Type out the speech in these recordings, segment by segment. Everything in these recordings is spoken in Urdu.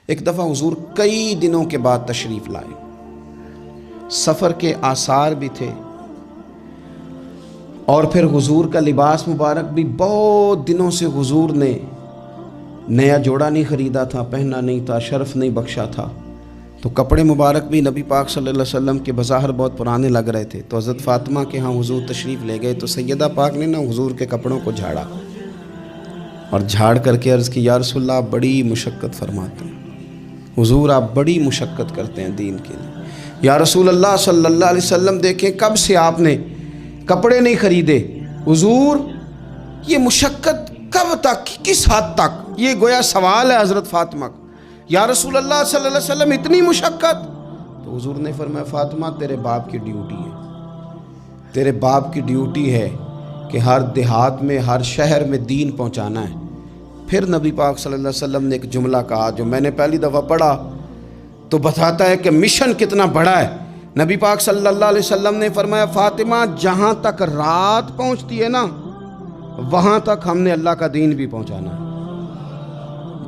ایک دفعہ حضور کئی دنوں کے بعد تشریف لائے، سفر کے آثار بھی تھے، اور پھر حضور کا لباس مبارک بھی بہت دنوں سے حضور نے نیا جوڑا نہیں خریدا تھا، پہنا نہیں تھا، شرف نہیں بخشا تھا، تو کپڑے مبارک بھی نبی پاک صلی اللہ علیہ وسلم کے بظاہر بہت پرانے لگ رہے تھے۔ تو حضرت فاطمہ کے ہاں حضور تشریف لے گئے، تو سیدہ پاک نے حضور کے کپڑوں کو جھاڑا اور جھاڑ کر کے عرض کی، یا رسول اللہ آپ بڑی مشقت فرماتے ہیں، حضور آپ بڑی مشقت کرتے ہیں دین کے لیے۔ یا رسول اللہ صلی اللہ علیہ وسلم دیکھیں کب سے آپ نے کپڑے نہیں خریدے، حضور یہ مشقت کب تک، کس حد تک؟ یہ گویا سوال ہے حضرت فاطمہ کا۔ یا رسول اللہ صلی اللہ علیہ وسلم اتنی مشقت؟ تو حضور نے فرمایا، فاطمہ تیرے باپ کی ڈیوٹی ہے، تیرے باپ کی ڈیوٹی ہے کہ ہر دیہات میں، ہر شہر میں دین پہنچانا ہے۔ پھر نبی پاک صلی اللہ علیہ وسلم نے ایک جملہ کہا جو میں نے پہلی دفعہ پڑھا تو بتاتا ہے کہ مشن کتنا بڑا ہے۔ نبی پاک صلی اللہ علیہ وسلم نے فرمایا، فاطمہ جہاں تک رات پہنچتی ہے نا، وہاں تک ہم نے اللہ کا دین بھی پہنچانا ہے۔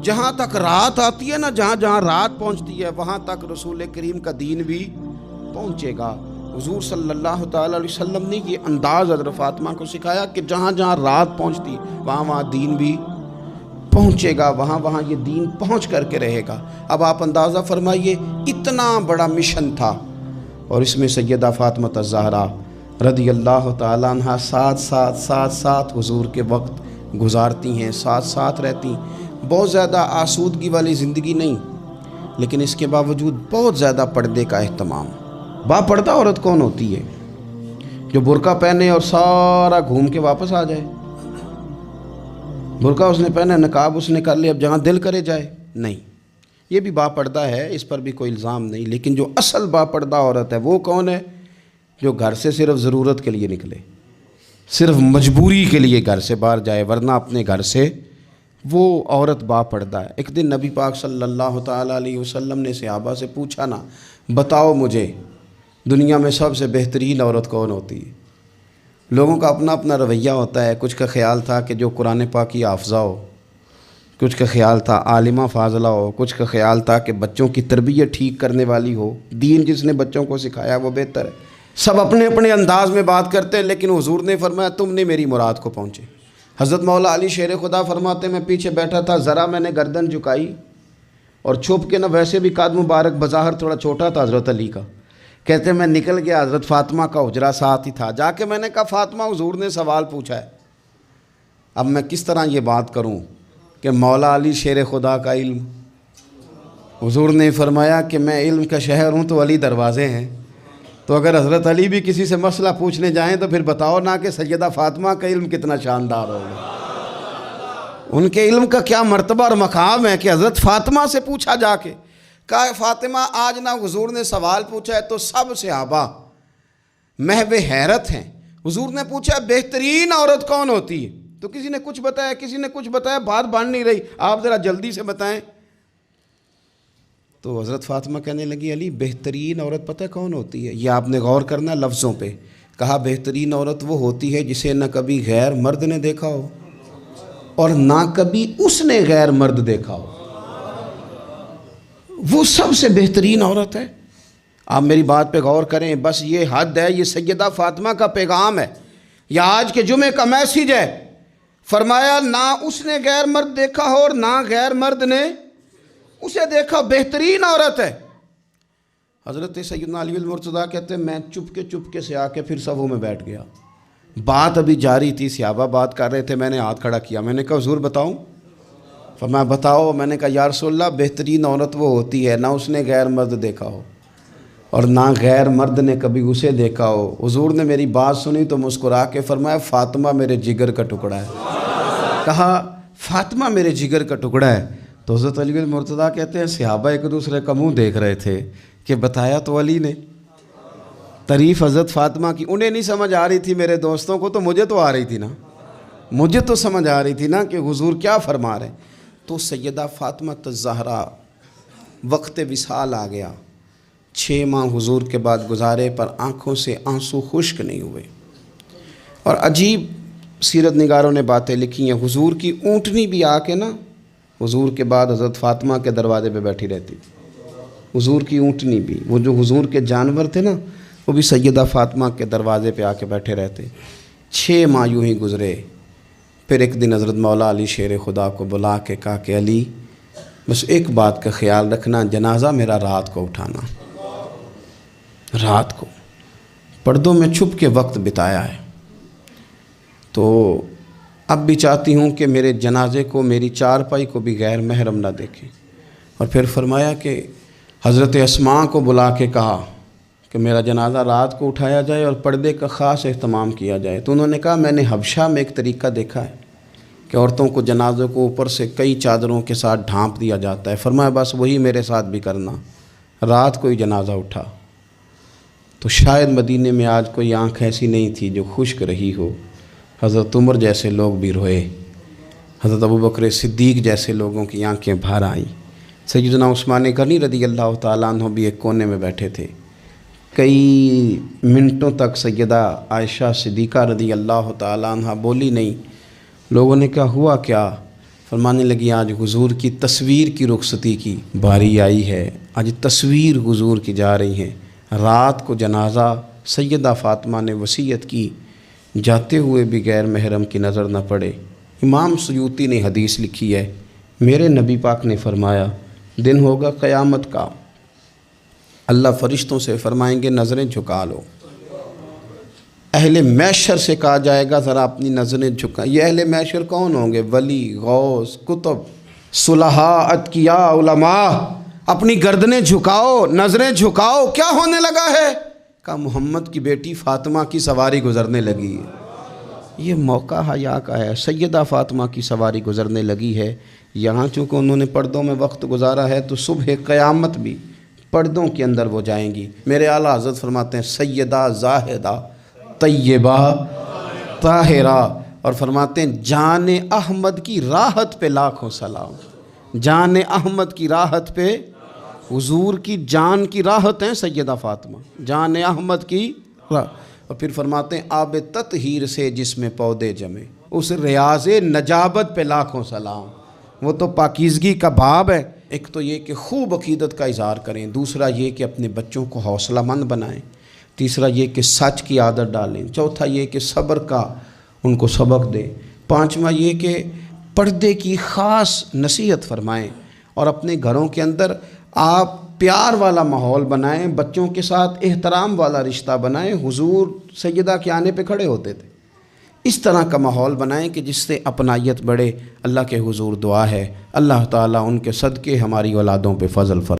جہاں تک رات آتی ہے نا، جہاں جہاں رات پہنچتی ہے وہاں تک رسول کریم کا دین بھی پہنچے گا۔ حضور صلی اللہ تعالی علیہ وسلم نے یہ انداز حضرت فاطمہ کو سکھایا کہ جہاں جہاں رات پہنچتی وہاں وہاں دین بھی پہنچے گا، وہاں وہاں یہ دین پہنچ کر کے رہے گا۔ اب آپ اندازہ فرمائیے، اتنا بڑا مشن تھا، اور اس میں سیدہ فاطمہ الزہرا رضی اللہ تعالیٰ عنہ ساتھ حضور کے وقت گزارتی ہیں، ساتھ رہتی ہیں۔ بہت زیادہ آسودگی والی زندگی نہیں، لیکن اس کے باوجود بہت زیادہ پردے کا اہتمام۔ با پردہ عورت کون ہوتی ہے؟ جو برقع پہنے اور سارا گھوم کے واپس آ جائے۔ برقع اس نے پہنا، نقاب اس نے کر لیا، اب جہاں دل کرے جائے؟ نہیں، یہ بھی با پردہ ہے، اس پر بھی کوئی الزام نہیں، لیکن جو اصل با پردہ عورت ہے وہ کون ہے؟ جو گھر سے صرف ضرورت کے لیے نکلے، صرف مجبوری کے لیے گھر سے باہر جائے، ورنہ اپنے گھر سے، وہ عورت با پردہ ہے۔ ایک دن نبی پاک صلی اللہ تعالیٰ علیہ وسلم نے صحابہ سے پوچھا نا، بتاؤ مجھے دنیا میں سب سے بہترین عورت کون ہوتی ہے؟ لوگوں کا اپنا اپنا رویہ ہوتا ہے، کچھ کا خیال تھا کہ جو قرآن پاک کی حافظہ ہو، کچھ کا خیال تھا عالمہ فاضلہ ہو، کچھ کا خیال تھا کہ بچوں کی تربیت ٹھیک کرنے والی ہو، دین جس نے بچوں کو سکھایا وہ بہتر ہے۔ سب اپنے اپنے انداز میں بات کرتے ہیں، لیکن حضور نے فرمایا تم نے میری مراد کو پہنچے۔ حضرت مولا علی شیر خدا فرماتے میں پیچھے بیٹھا تھا، ذرا میں نے گردن جھکائی اور چھپ کے، نہ ویسے بھی قد مبارک بظاہر تھوڑا چھوٹا تھا حضرت علی کا، کہتے میں نکل گیا، حضرت فاطمہ کا حجرہ ساتھ ہی تھا، جا کے میں نے کہا فاطمہ حضور نے سوال پوچھا ہے، اب میں کس طرح یہ بات کروں کہ مولا علی شیر خدا کا علم؟ حضور نے فرمایا کہ میں علم کا شہر ہوں تو علی دروازے ہیں، تو اگر حضرت علی بھی کسی سے مسئلہ پوچھنے جائیں تو پھر بتاؤ نا کہ سیدہ فاطمہ کا علم کتنا شاندار ہوگا، ان کے علم کا کیا مرتبہ اور مقام ہے کہ حضرت فاطمہ سے پوچھا جا کے، کہا فاطمہ آج نہ حضور نے سوال پوچھا ہے تو سب صحابہ محو حیرت ہیں۔ حضور نے پوچھا بہترین عورت کون ہوتی ہے؟ تو کسی نے کچھ بتایا، کسی نے کچھ بتایا، بات بن نہیں رہی، آپ ذرا جلدی سے بتائیں۔ تو حضرت فاطمہ کہنے لگی علی بہترین عورت پتہ کون ہوتی ہے؟ یہ آپ نے غور کرنا لفظوں پہ، کہا بہترین عورت وہ ہوتی ہے جسے نہ کبھی غیر مرد نے دیکھا ہو اور نہ کبھی اس نے غیر مرد دیکھا ہو، وہ سب سے بہترین عورت ہے۔ آپ میری بات پہ غور کریں، بس یہ حد ہے، یہ سیدہ فاطمہ کا پیغام ہے، یہ آج کے جمعے کا میسیج ہے۔ فرمایا نہ اس نے غیر مرد دیکھا ہو اور نہ غیر مرد نے اسے دیکھا، بہترین عورت ہے۔ حضرت سیدنا علی المرتضیٰ کہتے ہیں میں چپ کے سے آ کے پھر صفوں میں بیٹھ گیا، بات ابھی جاری تھی، صحابہ بات کر رہے تھے، میں نے ہاتھ کھڑا کیا، میں نے کہا حضور بتاؤں؟ فرمایا بتاؤ۔ میں نے کہا یا رسول اللہ بہترین عورت وہ ہوتی ہے نہ اس نے غیر مرد دیکھا ہو اور نہ غیر مرد نے کبھی اسے دیکھا ہو۔ حضور نے میری بات سنی تو مسکرا کے فرمایا فاطمہ میرے جگر کا ٹکڑا ہے۔ کہا فاطمہ میرے جگر کا ٹکڑا ہے۔ تو حضرت علی المرتضیٰ کہتے ہیں صحابہ ایک دوسرے کا منہ دیکھ رہے تھے کہ بتایا تو علی نے، تعریف حضرت فاطمہ کی انہیں نہیں سمجھ آ رہی تھی، میرے دوستوں کو تو مجھے تو آ رہی تھی نا، مجھے تو سمجھ آ رہی تھی نا کہ حضور کیا فرما رہے۔ تو سیدہ فاطمہ الزہرا وقت وصال آ گیا، 6 ماہ حضور کے بعد گزارے پر آنکھوں سے آنسو خشک نہیں ہوئے، اور عجیب سیرت نگاروں نے باتیں لکھی ہیں، حضور کی اونٹنی بھی آ کے نا حضور کے بعد حضرت فاطمہ کے دروازے پہ بیٹھی رہتی تھی. حضور کی اونٹنی بھی، وہ جو حضور کے جانور تھے نا، وہ بھی سیدہ فاطمہ کے دروازے پہ آ کے بیٹھے رہتے. 6 ماہ یوں ہی گزرے. پھر ایک دن حضرت مولا علی شیر خدا کو بلا کے کہا کہ علی بس ایک بات کا خیال رکھنا، جنازہ میرا رات کو اٹھانا. رات کو پردوں میں چھپ کے وقت بتایا ہے، تو اب بھی چاہتی ہوں کہ میرے جنازے کو، میری چارپائی کو بھی غیر محرم نہ دیکھیں. اور پھر فرمایا کہ حضرت اسماء کو بلا کے کہا کہ میرا جنازہ رات کو اٹھایا جائے اور پردے کا خاص اہتمام کیا جائے. تو انہوں نے کہا میں نے حبشہ میں ایک طریقہ دیکھا ہے کہ عورتوں کو جنازوں کو اوپر سے کئی چادروں کے ساتھ ڈھانپ دیا جاتا ہے. فرمایا بس وہی میرے ساتھ بھی کرنا. رات کو ہی جنازہ اٹھا. تو شاید مدینے میں آج کوئی آنکھ ایسی نہیں تھی جو خشک رہی ہو. حضرت عمر جیسے لوگ بھی روئے، حضرت ابوبکر صدیق جیسے لوگوں کی آنکھیں بھر آئیں. سیدنا عثمان غنی رضی اللہ تعالیٰ عنہ بھی ایک کونے میں بیٹھے تھے. کئی منٹوں تک سیدہ عائشہ صدیقہ رضی اللہ تعالیٰ عنہ بولی نہیں. لوگوں نے کہا ہوا کیا؟ فرمانے لگی آج حضور کی تصویر کی رخصتی کی باری آئی ہے، آج تصویر حضور کی جا رہی ہے. رات کو جنازہ سیدہ فاطمہ نے وصیت کی، جاتے ہوئے بھی غیر محرم کی نظر نہ پڑے. امام سیوطی نے حدیث لکھی ہے، میرے نبی پاک نے فرمایا دن ہوگا قیامت کا، اللہ فرشتوں سے فرمائیں گے نظریں جھکا لو. اہل محشر سے کہا جائے گا ذرا اپنی نظریں جھکا. یہ اہل محشر کون ہوں گے؟ ولی، غوث، کتب، صلحاء، اتقیاء، علماء. اپنی گردنیں جھکاؤ، نظریں جھکاؤ. کیا ہونے لگا ہے؟ کہا محمد کی بیٹی فاطمہ کی سواری گزرنے لگی ہے. یہ موقع حیا کا ہے. سیدہ فاطمہ کی سواری گزرنے لگی ہے. یہاں چونکہ انہوں نے پردوں میں وقت گزارا ہے تو صبح قیامت بھی پردوں کے اندر وہ جائیں گی. میرے اعلیٰ حضرت فرماتے ہیں سیدہ زاہدہ طیبہ طاہرہ، اور فرماتے ہیں جان احمد کی راحت پہ لاکھوں سلام. جان احمد کی راحت پہ، حضور کی جان کی راحت ہیں سیدہ فاطمہ، جان احمد کی راحت. اور پھر فرماتے ہیں آب تطہیر سے جس میں پودے جمے، اس ریاض نجابت پہ لاکھوں سلام. وہ تو پاکیزگی کا باب ہے. ایک تو یہ کہ خوب عقیدت کا اظہار کریں، دوسرا یہ کہ اپنے بچوں کو حوصلہ مند بنائیں، تیسرا یہ کہ سچ کی عادت ڈالیں، چوتھا یہ کہ صبر کا ان کو سبق دیں، پانچواں یہ کہ پردے کی خاص نصیحت فرمائیں، اور اپنے گھروں کے اندر آپ پیار والا ماحول بنائیں، بچوں کے ساتھ احترام والا رشتہ بنائیں. حضور سیدہ کے آنے پہ کھڑے ہوتے تھے. اس طرح کا ماحول بنائیں کہ جس سے اپنائیت بڑھے. اللہ کے حضور دعا ہے اللہ تعالیٰ ان کے صدقے ہماری اولادوں پہ فضل فرمائے.